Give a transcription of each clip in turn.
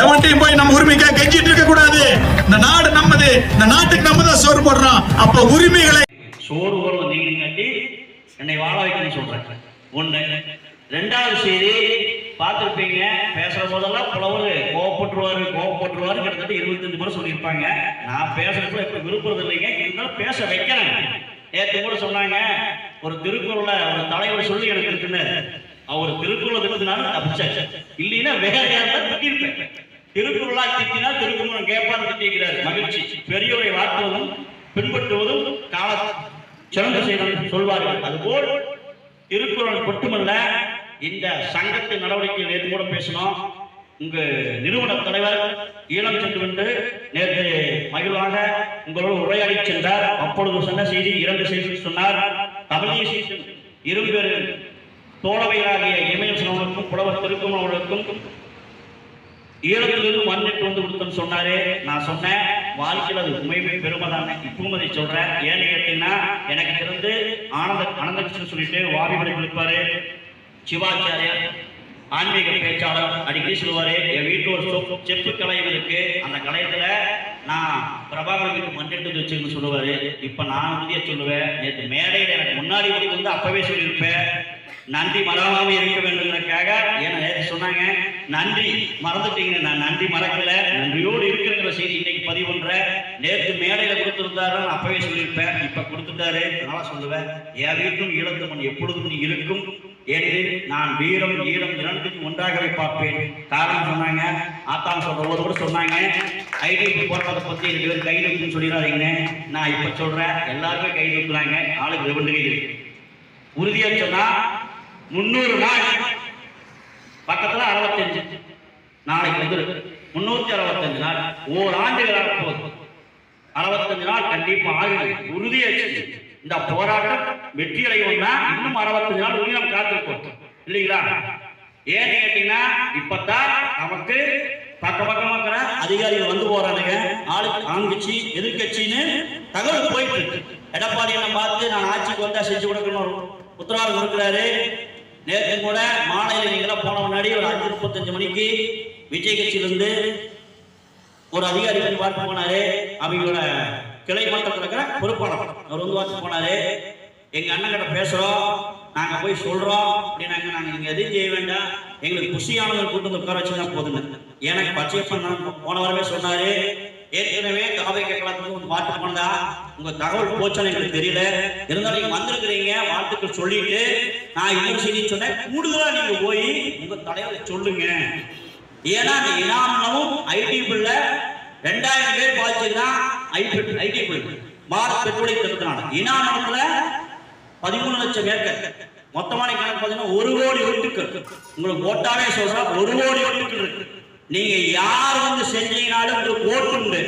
எவன்ட்டையும் போய் நம்ம உரிமைக்காக கெஞ்சிட்டு இருக்க கூடாது. இந்த நாடு நம்மது, இந்த நாட்டுக்கு நம்ம தான் சோறு போடுறோம். அப்ப உரிமைகளை சோறு போடுறது நீங்க கட்டி என்னை வாழ வைக்கணும்னு சொல்றேன். ஒண்ணு. ரெண்டாவது செய்தி பார்த்துருப்பீங்க, பேசுற போதெல்லாம் புலவர் கோவப்பட்டுருவாரு கிட்டத்தட்ட 25 முறை சொல்லியிருப்பாங்க. நான் பேசுறதுல இப்ப விருப்பம் இல்லைங்க, இருந்தாலும் பேச வைக்கிறேன். நேற்று கூட சொன்னாங்க, ஒரு திருக்குறள ஒரு தலைவர் சொல்லி எனக்கு இருக்குன்னு, அவர் திருக்குறளை திட்டினாலும் தப்பிச்சாச்சு, இல்லைன்னா வேற யாரும் திட்டிருப்பேன். திருக்குறளா திட்டினா திருக்குறள் கேட்பான்னு திட்டிக்கிறார். மகிழ்ச்சி. பெரியவரை வாழ்த்துவதும் பின்பற்றுவதும் கால சிறந்த செய்தி சொல்வார்கள். அதுபோல் திருக்குறள் மட்டுமல்ல, இந்த சங்கத்தின் நடவடிக்கை நேற்று கூட பேசணும். உங்க நிறுவன தலைவர் ஈழம் சென்று கொண்டு நேற்று மகிழ்வாக உங்களோடு உரையாடி சென்றார். அப்பொழுது சொன்ன செய்தி 2 செய்தி சொன்னார். தமிழ் சீசன் இருபெரு தோழமையாகிய இமயம் சிலவனுக்கும் புலவர் திருக்குறளுக்கும் ஈழத்திலிருந்து மண்ணிட்டு வந்து கொடுத்தன்னு சொன்னாரு. நான் சொன்னேன், வாழ்க்கையில் அது உண்மையுமே பெருமை தானே. இப்பவும் அதை சொல்றேன். ஏன்னு கேட்டீங்கன்னா, எனக்கு இருந்து ஆனந்த கிருஷ்ணன் சொல்லிட்டு வாபி கொடுப்பாரு. சிவாச்சாரியர் ஆன்மீக பேச்சாளர் அடிக்கடி சொல்லுவாரு, என் வீட்டில் ஒரு செப்பு கலையம் இருக்கு, அந்த கலையத்துல நான் பிரபாகரனுக்கு மண்ணிட்டு வச்சுன்னு சொல்லுவாரு. இப்ப நான் உறுதியா சொல்லுவேன், நேற்று மேடையில் எனக்கு முன்னாடி வந்து அப்பவே சொல்லியிருப்பேன், நன்றி மறவாம இருக்க வேண்டும்ங்கிறதுக்காக. ஏன்னா நேற்று சொன்னாங்க நன்றி மறந்துட்டீங்க, நான் நன்றி மறக்கல, நன்றியோடு இருக்கிற செய்தி இன்னைக்கு பதிவு பண்றேன். நேற்று மேடையில கொடுத்திருந்தாரு, நான் அப்பவே சொல்லியிருப்பேன், இப்ப கொடுத்துட்டாரு. அதனால சொல்லுவேன், என் வீட்டும் ஈழத்து மண் எப்பொழுதும் இருக்கும் என்று நான் வீரம் ஈழம் இரண்டுக்கும் ஒன்றாகவே பார்ப்பேன். காரணம் சொன்னாங்க, ஆத்தாம் சொல்ற போது கூட சொன்னாங்க, ஐடி போராட்டத்தை பத்தி 2 பேர் கைது இருக்குன்னு சொல்லிடாதீங்க. நான் இப்ப சொல்றேன், எல்லாருமே கைது இருக்கிறாங்க, ஆளுக்கு 2 கைது இருக்கு. உறுதியா சொன்னா 300 நாள் பக்கத்துல 65 நாளைக்கு வந்து 365 நாள், ஓராண்டுகளாக போகுது. 65 நாள் கண்டிப்பா ஆகுது. உறுதியா இந்த போராட்டம் வெற்றி அடையும்னா இன்னும் 65 நாள் உறுதி நம்ம காத்திருப்போம் இல்லைங்களா? ஏன்னு கேட்டீங்கன்னா, இப்பதான் நமக்கு பக்கமா அதிகாரிகள் வந்து போறானுங்க, ஆளுக்கு ஆண்கட்சி எதிர்கட்சின்னு தகவல் போயிட்டு இருக்கு. எடப்பாடி என்ன பார்த்து நான் ஆட்சிக்கு வந்தா செஞ்சு கொடுக்கணும் உத்தரவாதம் கொடுக்கிறாரு. நேற்று கூட மாலையில் நீங்களாம் போன முன்னாடி ஒரு 5:35 மணிக்கு விஜய் கட்சியிலிருந்து ஒரு அதிகாரி வந்து பார்த்து போனாரு. அவங்களோட கிளை மட்டத்தில் இருக்கிற பொறுப்பாளர் அவர் வந்து பார்த்து போனாரு. எங்க அண்ணன் கிட்ட பேசுறோம், நாங்க போய் சொல்றோம் அப்படின்னாங்க, நாங்க நீங்க எதுவும் செய்ய வேண்டாம், எங்களுக்கு குஷியானவர்கள் கூட்டு வந்து உட்கார வச்சுதான் போதுங்க. எனக்கு பச்சையப்பன் போன வாரமே சொன்னாரு, ஏற்கனவே காவிரி களத்துக்கு வந்து பாட்டு போனதா உங்க தகவல் போச்சான்னு எனக்கு தெரியல, இருந்தாலும் நீங்க வந்திருக்கிறீங்க, வாழ்த்துக்கள் சொல்லிட்டு நான் இன்னொரு செய்தி சொன்னேன், கூடுதலா நீங்க போய் உங்க தலைவரை சொல்லுங்க. ஏன்னா அந்த இனாமனமும் ஐடி பில்ல 2000 பேர் பாதிச்சதுதான் ஐடி பில் பாரத் பெட்ரோலிய திட்டத்தினால. இனாமனத்துல 13 லட்சம் ஏக்கர் மொத்தமான கணக்கு பார்த்தீங்கன்னா 1 கோடி ஓட்டுக்கள். உங்களுக்கு ஓட்டாவே சொல்றேன், 1 கோடி ஓட்டுக்கள் இருக்கு. நீங்க யார் வந்து செஞ்சீங்கனாலும் உங்களுக்கு ஓட்டு உண்டு.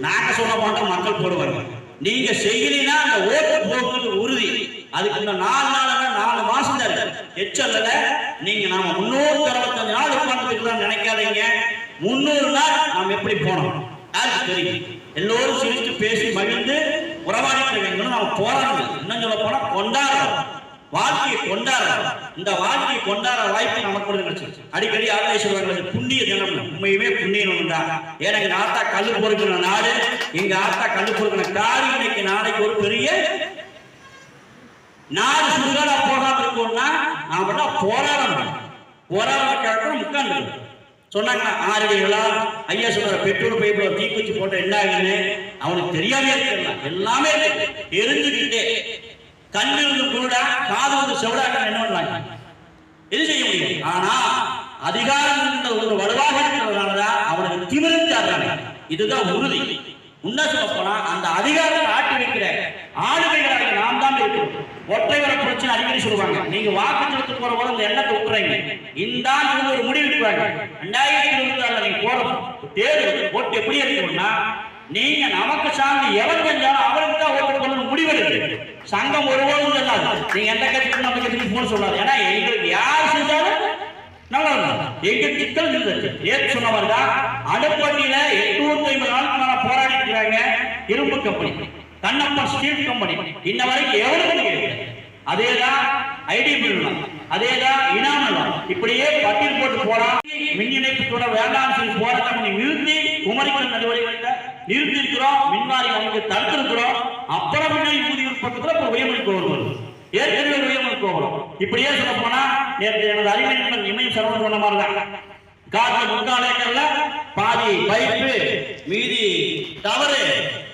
நாங்க சொல்ல மாட்டோம், மக்கள் போடுவாங்க. நீங்க செய்யலீங்கன்னா அந்த ஓட்டு போக்குறது உறுதி. அதுக்கு இந்த 4 மாசம் தான் எச்சல்ல. நீங்க நாம 365 நாள் உட்கார்ந்துக்கலாம் நினைக்காதீங்க. 300 நாள் நாம் எப்படி போனோம் யாருக்கு தெரியும். எல்லோரும் சிரித்து பேசி மகிழ்ந்து உறவாடிக்க வேண்டும். நாம போராடணும், இன்னும் சொல்ல போனா கொண்டாடுறோம், வாழ்க்கையை கொண்டாடுறோம். இந்த வாழ்க்கையை கொண்டாட வாய்ப்பு நமக்கு கிடைச்சிருச்சு. அடிக்கடி ஆலோசனை புண்ணிய தினம், உண்மையுமே புண்ணியம் தான். ஏன்னா எங்க ஆத்தா கல்லு பொறுக்கிற நாடு, எங்க ஆத்தா கல்லு பொறுக்கிற காரி இன்னைக்கு நாளைக்கு ஒரு பெரிய நாடு சுடுகாடா போகாம இருக்கோம்னா நாம போராடணும். போராடுறதுக்காக உட்கார்ந்து சொன்னாங்க. 6 அடிகளா ஐயா சொல்ற பெட்ரோல் பைப்ல தீக்குச்சி போட்ட என்ன ஆகுதுன்னு அவனுக்கு தெரியாமே இருக்க, எல்லாமே தெரிஞ்சுக்கிட்டே கண்ணிருந்து கூட காது வந்து செவடாக்க என்ன பண்ணாங்க, எது செய்ய முடியும். ஆனா அதிகாரம் ஒரு வலுவாக இருக்கிறதுனாலதான் அவனுக்கு திமிர்ந்தாங்க. இதுதான் உறுதி. உண்மை சொல்ல போனா அந்த அதிகாரத்தை ஆட்டி வைக்கிற ஆளுமைகளாக நாம் தான் இருக்கிறோம். ஒற்றைவர பிரச்சனை அடிக்கடி சொல்லுவாங்க, நீங்க வாக்கு செலுத்த போற போது இந்த எண்ணத்தை விட்டுறீங்க. இந்த ஆண்டு ஒரு முடிவு எடுப்பாங்க, 2026 நீங்க போற தேர்தல் ஓட்டு எப்படி இருக்கணும்னா, நீங்க நமக்கு சார்ந்து எவன் செஞ்சாலும் அவருக்கு தான் ஓட்டு போடணும் முடிவு எடுக்கு. சங்கம் ஒருபோதும் சொல்லாது, நீங்க எந்த கட்சிக்கு நம்ம கட்சிக்கு போன சொல்லாது. ஏன்னா எங்களுக்கு யார் செஞ்சாலும் நல்லா எங்க சிக்கல் இருந்துச்சு. ஏற்று சொன்ன மாதிரிதான் அடுப்பட்டியில 850 நாளுக்கு மேல போராடி இருக்கிறாங்க இரும்பு கம்பெனி, கண்ணப்பன் ஸ்டீல் கம்பெனி, இன்ன வரைக்கும் எவ்வளவு. அதேதான் ஐடி பில், அதேதான் இனாமல், இப்படியே பட்டியல் போட்டு போலாம். மின் இணைப்பு கூட வேண்டாம் சொல்லி போராட்டம் பண்ணி நிறுத்தி குமரிக்கல் நடவடிக்கை நிறுத்தி இருக்கிறோம். மின்வாரி அமைக்க தடுத்திருக்கிறோம். அப்புறம் முன்னாடி ஊதிய உற்பத்தியில் இப்போ உயர்மொழிக்கு வருவோம், ஏற்கனவே உயர்மொழிக்கு வரும். இப்படியே சொல்ல போனா நேற்று எனது அறிஞர்கள் இமயம் சரவணன் சொன்ன மாதிரி தான் காற்று 3/4 ஏக்கர்ல பாதி பைப்பு மீதி தவறு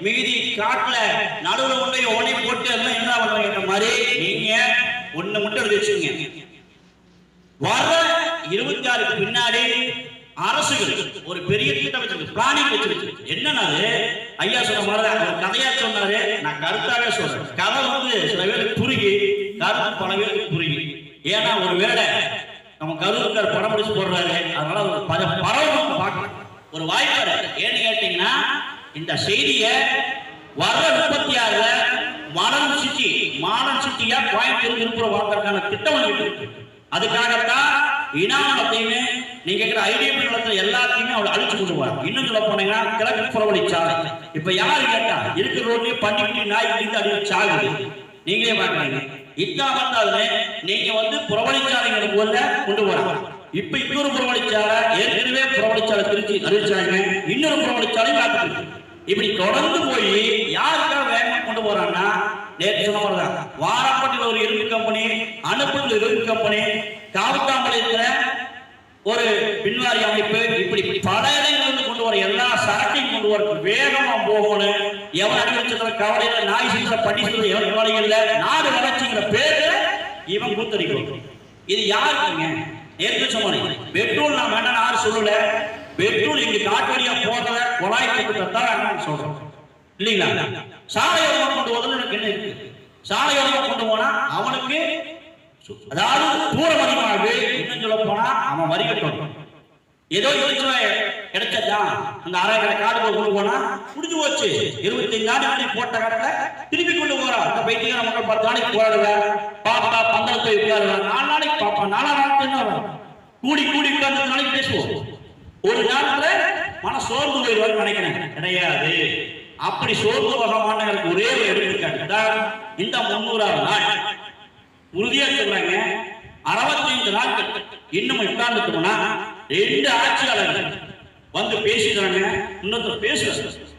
மீதி காட்டுல நடுவுல கொண்டு உடனே போட்டு எல்லாம் என்ன பண்ணுவாங்க மாதிரி நீங்க ஒண்ணு மட்டும் எழுதி வச்சுங்க. வர 26க்கு பின்னாடி அரசுகள் ஒரு பெரிய திட்டம் வச்சிருக்கு, பிளானிங் வச்சிருக்கு. என்னன்னா ஐயா சொன்ன மாதிரி ஒரு கதையா சொன்னாரு, நான் கருத்தாவே சொல்றேன். கதை சில பேருக்கு புரிகி, கருத்து பல பேருக்கு புரிகி. ஏன்னா ஒரு வேளை நம்ம கருத்துக்கார் படம் முடிச்சு போடுறாரு, அதனால ஒரு பரவ பார்க்கணும் ஒரு வாய்ப்பு இருக்கு. ஏன்னு கேட்டீங்கன்னா இந்த செய்திய வர 36ல மாடர்ன் சிட்டியா கோயம்புத்தூர் விழுப்புரம் வாழ்றதுக்கான திட்டம் இருக்கு. அதுக்காகத்தான் இனாமத்தையுமே நீங்க கேட்கிற ஐடியா நிலத்துல எல்லாத்தையுமே அவளை அழிச்சு கொண்டுவாங்க. இன்னும் சொல்ல போனீங்கன்னா கிழக்கு புறவழிச்சாலை இப்ப யாரு கேட்டா இருக்கிற ரோட்லயே பண்டிகை நாய் அடிச்சு சாகுது. நீங்களே பாக்குறீங்க. இத்தாமத்தாலே நீங்க புறவழிச்சாலைகளுக்கு கொண்டு போறாங்க. இப்ப இன்னொரு புறவழிச்சாலை ஏற்கனவே புறவழிச்சாலை திருச்சி அறிவிச்சாங்க, இன்னொரு புறவழிச்சாலை காத்துருக்கு. இப்படி தொடர்ந்து போய் யாருக்காக வேகமா கொண்டு போறாங்கன்னா நேற்று சொன்ன மாதிரிதான் வாரப்பட்டில் ஒரு இரும்பு கம்பெனி, அனுப்பூர் இரும்பு கம்பெனி, காவல்காமலையில ஒரு பின்வாரி அமைப்பு, இப்படி பல இடங்களிலிருந்து கொண்டு வர எல்லா சரக்கையும் கொண்டு வர வேகமா போகணும். எவன் அறிவிச்சதுல கவலையில நாய் செஞ்ச பட்டி சொல்றது எவன் கவலை இல்லை. நாடு வளர்ச்சிங்கிற பேரு இவன் கூத்தடிக்கணும். இது யாருக்குங்க? நேற்று சொன்னேன் பெட்ரோல் நான் வேண்டாம் யாரு சொல்லல. பெட்ரோல் இங்க காட்டு வழியா போறத குழாய் கட்டுத்தான் சொல்றோம் இல்லைங்களா? சாலையோரமா கொண்டு போதுன்னு எனக்கு என்ன இருக்கு? சாலையோரமா கொண்டு போனா அவனுக்கு அதாவது தூரம் அதிகமாகுது. இன்னும் சொல்ல போனா அவன் வரி கட்டணும். ஏதோ கிடைச்சதா அந்த அரை காடு கொண்டு போனா முடிஞ்சு போச்சு. 25 நாடு போட்ட கடல திருப்பி கொண்டு போறான். அந்த பைத்தியக்கார மக்கள் 10 நாளைக்கு போராடுவ பாப்பா பந்தளத்தை உட்காருவ, 4 நாளைக்கு பாப்பா 4 நாளைக்கு என்ன கூடி உட்கார்ந்து நாளைக்கு பேசுவோம். ஒரு நாள்ல மன சோர்ந்து போயிடுவான்னு நினைக்கிறேன். கிடையாது. அப்படி சோர்ந்து போக மாட்டாங்களுக்கு ஒரே ஒரு எடுத்துக்காட்டு இந்த 300வது நாள் உறுதியா சொல்றாங்க. 65 நாட்கள் இன்னும் உட்கார்ந்துட்டோம்னா 2 ஆட்சியாளர்கள் பேசிடுறாங்க. இன்னொருத்தர் பேசுறாங்க.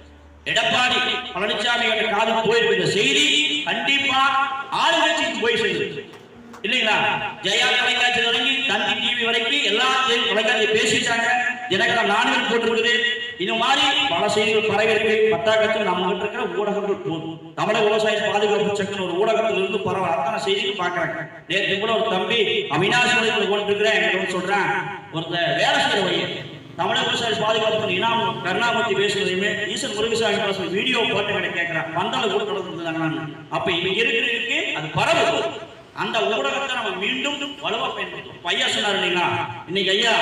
எடப்பாடி பழனிசாமி காது போயிருக்கிற செய்தி கண்டிப்பா ஆளுங்கட்சிக்கு போய் சேர்ந்து இல்லைங்களா? ஜெயா தொலைக்காட்சி தொடங்கி தந்தி டிவி வரைக்கும் எல்லா தொலைக்காட்சி பேசிட்டாங்க. எனக்கு நாடுகள் போட்டிருக்குது. இது மாதிரி பல செய்திகள் பரவிருக்கு. 10 கட்சி நம்ம கிட்ட இருக்கிற ஊடகங்கள் போதும். தமிழக விவசாய பாதுகாப்பு சட்டம் ஒரு ஊடகத்தில் இருந்து பரவ அத்தனை செய்திகள் பாக்குறாங்க. நேற்று கூட ஒரு தம்பி அவினாசி கொண்டிருக்கிறேன் சொல்றேன். ஒருத்தர் வேலை செய்யற வழி தமிழக விவசாய பாதுகாப்பு இனாம் கருணாமூர்த்தி பேசுறதையுமே ஈசன் முருகசாமி வீடியோ போட்டு கேட்கிறேன். பந்தல கூட தொடர்ந்து அப்ப இவங்க இருக்கிறதுக்கு அது பரவு. அந்த ஊடகத்தை நம்ம மீண்டும் வலுவா பயன்படுத்தும். ஐயா சொன்னார் இல்லைங்களா? இன்னைக்கு ஐயா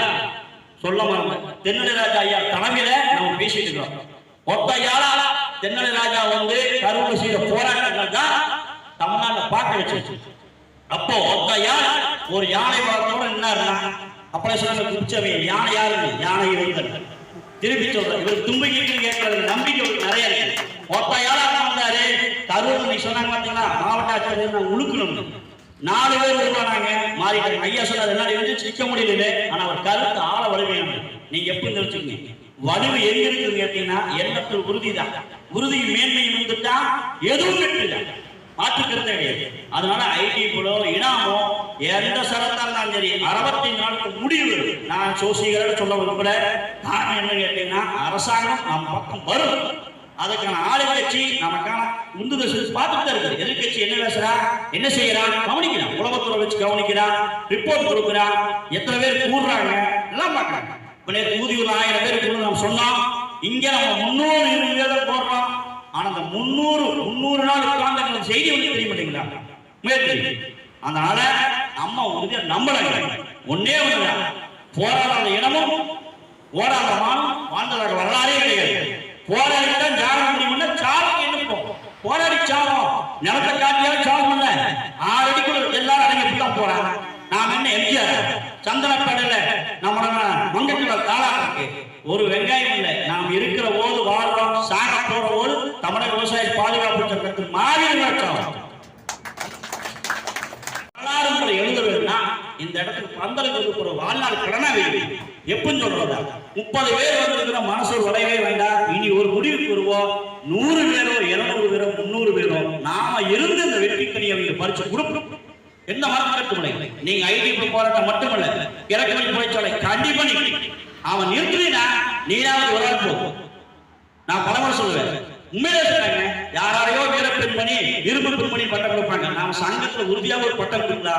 சொல்ல மறந்து தென்னலை ராஜா ஐயா தலைமையில நம்ம பேசிட்டு இருக்கோம். ஒத்தையாளா தென்னலை ராஜா கரூர் செய்த போராட்டங்கள் தான் தமிழ்நாட்டில் பார்க்க வச்சு. அப்போ ஒத்தையாள் ஒரு யானை வாரத்தோட நின்னாருன்னா அப்படி சொன்ன குச்சவை யானை யாருங்க? யானை வைத்தல். திருப்பி சொல்றேன், இவர் தும்பிக்கை கேட்கறது நம்பிக்கை நிறைய இருக்கு. ஒத்தையாளா வந்தாரு கரூர். நீ சொன்னாங்க பாத்தீங்களா? மாவட்ட ஆட்சியர் உழுக்கணும் 4 பேர் உருவானாங்க, மாறிட்டாங்க. ஐயா சொன்னார் என்ன நிக்க முடியல. ஆனா அவர் கருத்து ஆள வலிமையான. நீங்க எப்படி தெரிஞ்சுக்கீங்க? வலிமை எங்க இருக்குன்னு கேட்டீங்கன்னா எண்ணத்தில் உறுதிதான். உறுதியும் மேன்மையும் வந்துட்டா எதுவும் கெட்டுதான் மாற்றுக்கிறது கிடையாது. அதனால ஐடி குழு இனாமோ எந்த சரத்தா இருந்தாலும் சரி 64 முடிவு. நான் சோசியர்கள் சொல்ல விரும்பல. காரணம் என்ன கேட்டீங்கன்னா அரசாங்கம் நம்ம பக்கம் வரும். அதுக்கான ஆளுங்கட்சி நமக்கான முந்துதல் பார்த்துட்டு தான் இருக்குது. எதிர்கட்சி என்ன பேசுறா, என்ன செய்யறான் கவனிக்கிறான். உளவுத்துறை வச்சு கவனிக்கிறான், ரிப்போர்ட் கொடுக்குறான், எத்தனை பேர் கூடுறாங்க எல்லாம் பார்க்கறாங்க. ஊதியூர் 1000 பேர் கூட நம்ம சொன்னோம். இங்க நம்ம 300 பேர் போடுறோம். ஆனா அந்த 300 நாள் உட்கார்ந்த செய்தி தெரிய மாட்டேங்களா? முயற்சி. அதனால நம்ம உறுதியா நம்பல. ஒன்னே ஒண்ணு போராடாத இடமும் ஓடாத மானும் வாழ்ந்ததாக வரலாறே கிடையாது. போராடித்தான் ஜாக முடியும்னா சாவுக்கு என்னப்போம் போராடி சாவோம். நிலத்தை காட்டியாலும் சாவும் இல்ல. 6 அடிக்குள்ள எல்லாரும் அடங்கிட்டு போறாங்க. நாம் என்ன எம்ஜிஆர் சந்தனப்படல நம்ம மங்கத்துல தாளா இருக்கு. ஒரு வெங்காயம் இல்லை. நாம் இருக்கிற போது வாழ்றோம், சாக போற போது தமிழக விவசாய பாதுகாப்பு சட்டத்தில் மாவீரர்கள் எழுதுறதுன்னா இந்த இடத்துக்கு பந்தலுக்கு ஒரு வாழ்நாள் கடனா வைங்க. எப்பன்னு சொல்றதா 30 பேர் வந்திருக்கிற மனசு உடையவே வேண்டாம். இனி ஒரு முடிவுக்கு வருவோம். 100 பேரோ 200 பேரோ 300 பேரோ நாம இருந்து இந்த வெற்றி கனியை அவங்க பறிச்சு கொடுக்கணும். எந்த மார்க்கெட் இல்லை. நீங்க ஐடி போராட்டம் மட்டுமல்ல, இறக்குமதி தொழிற்சாலை கண்டிப்பா அவன் நிறுத்தினா நீராவது ஒரு ஆள் போகும். நான் பலமுறை சொல்லுவேன், உண்மையிலே சொல்றாங்க. யாரையோ வீர பெண்மணி இரும்பு பெண்மணி பட்டம் கொடுப்பாங்க. நாம சங்கத்துல உறுதியாக ஒரு பட்டம் கொடுத்தா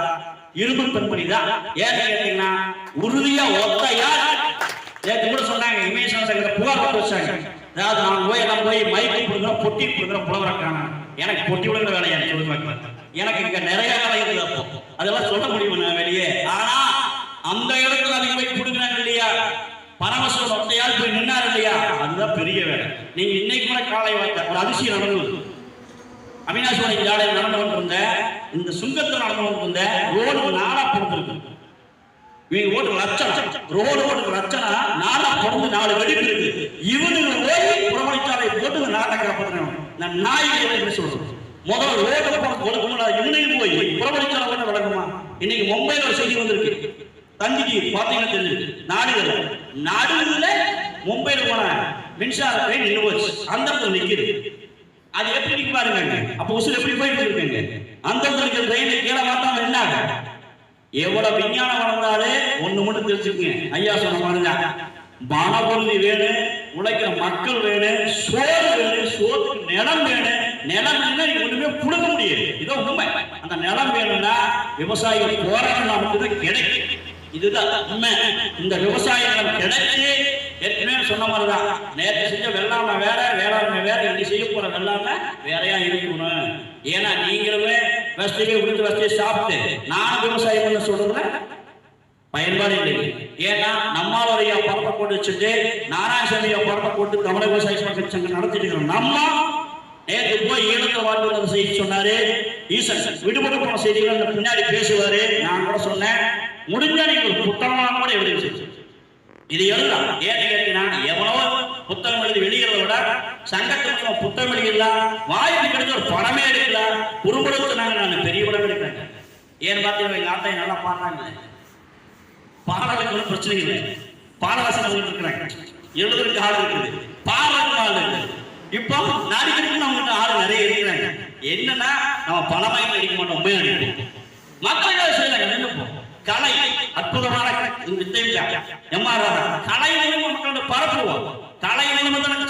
இரும்பு பெண்மணி தான். ஏன்னு கேட்டீங்கன்னா உறுதியா ஒத்தையா நேற்று கூட சொன்னாங்க. இமேஷன் சங்கத்தை புகார் போட்டு வச்சாங்க. அதாவது நான் போய் மைக்கு கொடுக்குறோம், பொட்டி கொடுக்குறோம், புலவரக்கான எனக்கு பொட்டி விடுற வேலையா சொல்லுவாங்க. எனக்கு இங்க நிறைய வேலை இருக்குது. அப்போ அதெல்லாம் சொல்ல முடியும் நான் வெளியே. ஆனா அந்த இடத்துல அதிக போய் கொடுக்குறாங்க இல்லையா, பரமசிவன் ஒத்தையால் போய் நின்னார் இல்லையா, அதுதான் பெரிய வேலை. நீங்க இன்னைக்கு கூட காலை வார்த்தை ஒரு அதிசயம் நடந்தது. அவினாசிவனை ஜாலையில் நடந்து கொண்டிருந்த இந்த சுங்கத்தில் நடந்து கொண்டிருந்த ரோடு நாடா பொறுத்திருக்கு. இவங்க ஓட்டு லட்சம் ரோடு ஓட்டு லட்சம்னா நாடா பொறுத்து 4 வெடிப்பு இருக்கு. இவனுங்க போய் புறவழிச்சாலை போட்டு நாட்டை காப்பாற்றணும். நான் நாய்க்கு சொல்றேன். முதல்ல ரோடு கொடுக்கணும். இவனையும் போய் புறவழிச்சாலை ஓட்ட வழங்குமா? இன்னைக்கு மும்பையில் ஒரு செய்தி வந்திருக்கு. தந்திக்கு பாத்தீங்கன்னா தெரிஞ்சு நடுவுல மும்பையில போன மின்சார ட்ரெயின் நின்று போச்சு. அந்த இடத்துல நிக்குது. அது எப்படி நிக்க பாருங்க. அப்ப உசுறு எப்படி போயிட்டு இருக்காங்க. அந்த இடத்துல இருக்கிற ட்ரெயின் கீழே பார்த்தா என்ன எவ்வளவு விஞ்ஞானம் வளர்ந்தாலே ஒண்ணு மட்டும் தெரிஞ்சுக்கங்க. ஐயா சொன்ன மாதிரிதான் மனபொருளி வேணும், உழைக்கிற மக்கள் வேணும், சோறு வேணும், சோத்துக்கு நிலம் வேணும். நிலம் வேணும்னா நீங்க ஒண்ணுமே புடுங்க முடியாது. இதோ உண்மை. அந்த நிலம் வேணும்னா விவசாயிகள் போராட்டம் மட்டும்தான் கிடைக்கும். இதுதான் உண்மை. இந்த விவசாயிகள் கிடைச்சு ஏற்கனவே சொன்ன மாதிரிதான் நேற்று செஞ்ச வெள்ளாமை வேற, வேளாண்மை வேற, இன்னைக்கு செய்ய போற வெள்ளாமை வேறையா இருக்கணும். ஏன்னா நீங்களுமே வசதியை விடுத்து வசதியை சாப்பிட்டு நானும் விவசாயம் பண்ண சொல்றதுல பயன்பாடு இல்லை. ஏன்னா நம்மளுடைய படத்தை போட்டு வச்சுட்டு நாராயணசாமியை படத்தை போட்டு தமிழக விவசாய சங்கம் நடத்திட்டு இருக்கிறோம். நம்ம நேற்று போய் ஈழத்தை வாழ்வு செய்தி சொன்னாரு ஈசன். விடுபட்டு போன செய்திகள் பின்னாடி பேசுவாரு. நான் கூட சொன்னேன், முடிஞ்சா நீங்க ஒரு புத்தகமாக கூட எழுதி இது எழுதலாம். ஏன்னு கேட்டீங்கன்னா எவ்வளவோ புத்தகம் எழுதி வெளியிறத விட சங்கத்துக்கு புத்தகம் எழுதிடலாம், வாய்ப்பு கிடைச்ச ஒரு படமே எடுக்கலாம். குறும்படுத்தினாங்க. நான் பெரிய படம் எடுக்கிறேன். ஏன்னு பார்த்தீங்கன்னா எங்க ஆட்டை நல்லா பாடுறாங்க. பாடலுக்கு ஒன்றும் பிரச்சனை இல்லை. பாடவாசனம் இருக்கிறாங்க, எழுதுறதுக்கு ஆள் இருக்குது, பாடுறதுக்கு ஆள் இருக்குது. இப்போ நடிக்கிறதுக்கு நம்மகிட்ட ஆள் நிறைய இருக்கிறாங்க. என்னன்னா நம்ம பணமாய் அடிக்க மாட்டோம், உண்மையா அடிப்போம். மக்களுக்காக செய்யறாங்க. நின்றுப்போம். கலை அற்புதமான கலை மக்களோட பரப்புவோம். கலை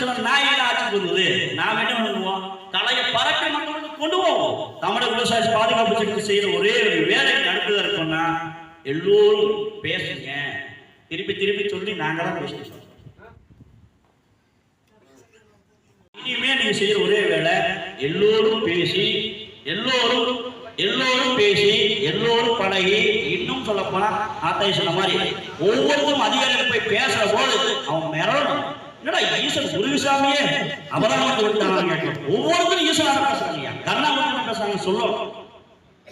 சில நாய்களை ஆட்சி பண்ணுவது. நாம் என்ன பண்ணுவோம், கலையை பரப்பி மக்களுக்கு கொண்டு போவோம். தமிழக விவசாய பாதுகாப்பு சக்தி செய்யற ஒரே ஒரு வேலை நடத்துதா இருக்கும்னா எல்லோரும் பேசுங்க. திருப்பி திருப்பி சொல்லி நாங்க தான் பேசுறோம். இனிமே நீங்க செய்யற ஒரே வேலை எல்லோரும் பேசி, எல்லோரும் பேசி, எல்லோரும் பழகி, இன்னும் சொல்ல போனா ஆத்தாய் சொன்ன மாதிரி ஒவ்வொருத்தரும் அதிகாரிகள் போய் பேசுற போது அவன் மிரளணும். என்னடா ஈசன் குருவிசாமியே அபராதத்தை விட்டாங்க. ஒவ்வொருத்தரும் ஈசனாக பேசுறாங்க, கர்ணாமூர்த்தி பேசுறாங்க.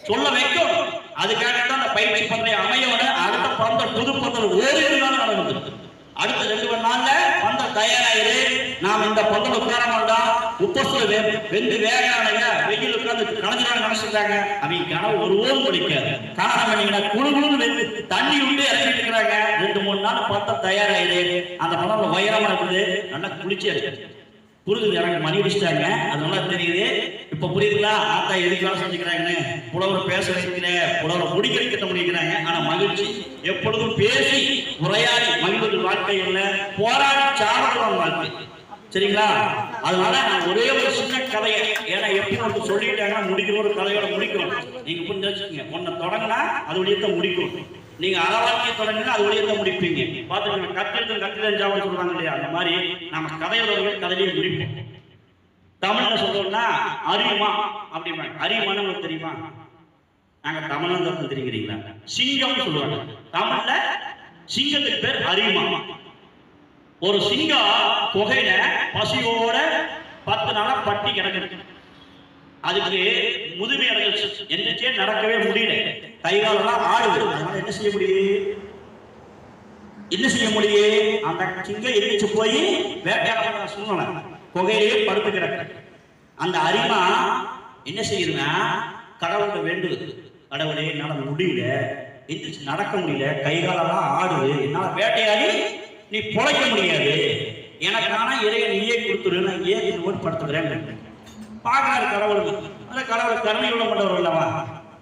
சொல்ல வைக்கும். அதுக்காகத்தான் அந்த பயிற்சி பந்தய அமையோட அடுத்த பந்தல் புது பந்தல் ஓரிரு நாள் நடந்தது. அடுத்த 2 நாள்ல பந்தல் தயாராயிரு. நாம் இந்த பந்தல் உட்கார மாட்டோம். உப்பசுல வெந்து வேகானையா வெயில் உட்கார்ந்து கலைஞராக நினைச்சிருக்காங்க. அவங்க கனவு ஒரு ஓம் முடிக்காது. காரணம் என்னங்கன்னா குழுகுழுன்னு வெந்து தண்ணி விட்டு இறங்கிட்டு இருக்கிறாங்க. 2-3 நாள் பந்தல் தயாராயிரு. அந்த பந்தல் உயரமா இருக்குது, நல்லா குளிச்சு இருக்கு. புரியுது, எனக்கு மணி அடிச்சிட்டாங்க. அது நல்லா தெரியுது. இப்ப புரியுதுங்களா ஆத்தா எதுக்காக செஞ்சுக்கிறாங்கன்னு. புலவரை பேச வைக்கிறேன், புலவரை முடிக்க வைக்க முடிக்கிறாங்க. ஆனா மகிழ்ச்சி எப்பொழுதும் பேசி உரையாடி மகிழ்வு வாழ்க்கை இல்லை, போராடி சாவரம் வாழ்க்கை. சரிங்களா? அதனால நான் ஒரே ஒரு சின்ன கதையை, ஏன்னா எப்படி வந்து சொல்லிட்டாங்கன்னா முடிக்கிற ஒரு கதையோட முடிக்கணும். நீங்க புரிஞ்சு வச்சுக்கோங்க. ஒன்ன தொடங்கினா அது வழியத்தை முடிக்கும். நீங்க அறவாழ்க்கையை தொடங்கினா அது வழியத்தை முடிப்பீங்க. பார்த்துக்கோங்க. கத்திரன் ஜாவல் சொல்றாங்க இல்லையா, அந்த மாதிரி நம்ம கதையோட கதையிலேயே முடிப்போம். தமிழ்ல சொல்றோம்னா அரிமா அப்படிம்பாங்க. அரிமான்னு உங்களுக்கு தெரியுமா? நாங்க தமிழ்நாடு தெரியுங்களா? சிங்கம் சொல்லுவாங்க. தமிழ்ல சிங்கத்துக்கு பேர் அரிமா. ஒரு சிங்கம் குகையில பசியோட 10 நாளா பட்டி கிடக்குது. அதுக்கு முதுமை அடைஞ்சிச்சு, எந்திரிச்சே நடக்கவே முடியல, கைகாலெல்லாம் ஆடுது. அதனால என்ன செய்ய முடியும்? அந்த சிங்கம் எந்திரிச்சு போய் வேட்டையாட சூழ்நிலை, குகையிலேயே படுத்து கிடக்கு. அந்த அரிமா என்ன செய்யுதுன்னா கடவுளை வேண்டுது. கடவுளே என்னால முடியல, எந்திரிச்சு நடக்க முடியல, கை காலெல்லாம் ஆடுது, என்னால வேட்டையாடி நீ பொழைக்க முடியாது, எனக்கான இறையை நீயே கொடுத்துரு, நான் ஏறி ஓட்டு படுத்துக்கிறேன். பார்க்கறாரு கடவுளுக்கு. அந்த கடவுள் கருணை உள்ள கொண்டவர் அல்லவா.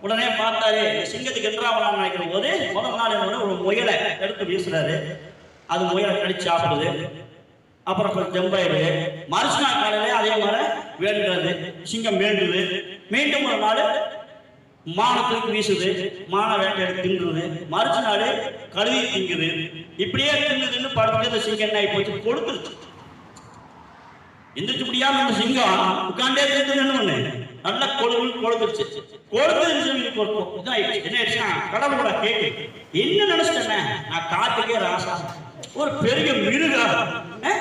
உடனே பார்த்தாரு, சிங்கத்துக்கு எதிராக நினைக்கிற போது முதல் நாள் என்ன ஒரு முயலை எடுத்து வீசுறாரு. அது முயலை கடிச்சு சாப்பிடுது. அப்புறம் கொஞ்சம் ஜம்பாயிடுது. மறுச்சு நாள் காலையிலே அதே மாதிரி வேண்டுகிறது. சிங்கம் வேண்டுது. மீண்டும் ஒரு நாள் மானத்துக்கு வீசுது. மான வேட்டையாடி திங்குது. மறுச்சு நாள் கழுவி திங்குது. இப்படியே தின்னு படுத்து இந்த சிங்கம் என்ன ஆகி போச்சு, கொடுத்துருச்சு. எந்திரிச்சு முடியாம இந்த சிங்கம் உட்காண்டே தின்னு நல்ல கொழுந்துருச்சு. என்ன ஆயிடுச்சுன்னா கடவுளோட கேட்டு என்ன நினைச்சிட்டேன், நான் காட்டுக்கே ராசா, ஒரு பெரிய மிருகா,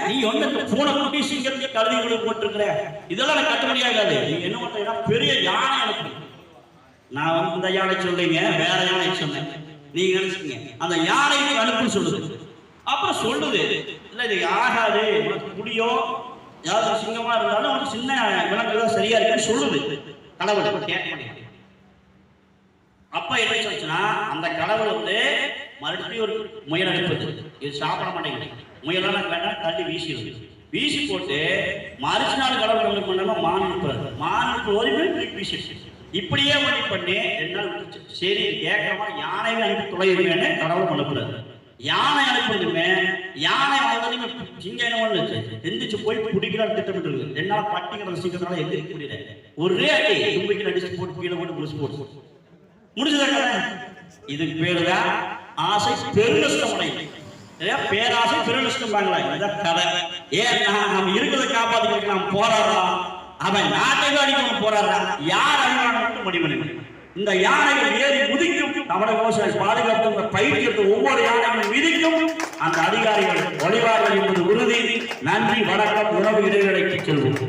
நீ ஒண்ணு பூனை குட்டி சிங்கத்துக்கு கழுதி கொண்டு போட்டுருக்கிற, இதெல்லாம் நான் கட்ட முடியாது. நீ என்ன பண்றீங்கன்னா பெரிய யானை அனுப்பு. நான் வந்து இந்த யானை சொல்றீங்க, வேற யானை சொன்னேன், நீங்க நினைச்சுக்கீங்க. அந்த யானைக்கு அனுப்புன்னு சொல்லுது. அப்புறம் சொல்லுது, இல்ல இது ஆகாது, உனக்கு புடியோ ஏதாவது சிங்கமா இருந்தாலும் ஒரு சின்ன விலங்கு தான் சரியா இருக்குன்னு சொல்லுது. கடவுள் கேட்க முடியாது. அப்ப என்ன சொல்லுச்சுன்னா, அந்த கடவுள் வந்து மறுபடியும் ஒரு முயல் அனுப்புது. இது சாப்பிட மாட்டேங்குது. முயலாம் வேண்டாம், தள்ளி வீசிடுது. வீசி போட்டு மறுச்சு நாள் கடவுள் என்ன பண்ணாலும் மான் அனுப்புறாரு. மான் அனுப்பு வீசிடுச்சு. இப்படியே பண்ணி 2 நாள் விட்டுச்சு. சரி கேட்கறமா யானையை அனுப்பி தொலைவேன்னு கடவுள் அனுப்புறாரு. யானை அனுப்புறதுமே யானை வந்ததுமே சிங்கம் என்ன பண்ணுச்சு, எந்திரிச்சு போய் பிடிக்கிறான்னு திட்டமிட்டு இருக்கு. 2 நாள் பட்டிங்கிற சிங்கத்தினால எந்திரிக்க முடியல. ஒரே அடி தும்பிக்கை அடிச்சு போட்டு கீழே போட்டு முடிச்சு போட்டு முடிச்சுதாங்க. இதுக்கு பேருதான் ஆசை பெருநஷ்டம் அடையும். பேராசை பெருநஷ்டம் பாங்களா, இதுதான் கதை. ஏன்னா நம்ம இருக்கிறத காப்பாத்திக்கிறதுக்கு நாம் போராடுறோம், அவன் நாட்டையும் அடிக்கணும் போராடுறான். யார் அடிவாங்க முடிவு. இந்த யானைகள் ஏறி முதிக்கும். தமிழக விவசாயிகள் பாதுகாப்பு பயிற்சி ஒவ்வொரு யானைகளும் மிதிக்கும். அந்த அதிகாரிகள் ஒளிவார்கள் என்பது உறுதி. நன்றி, வணக்கம். உணவு இடைவேளைக்கு செல்வோம்.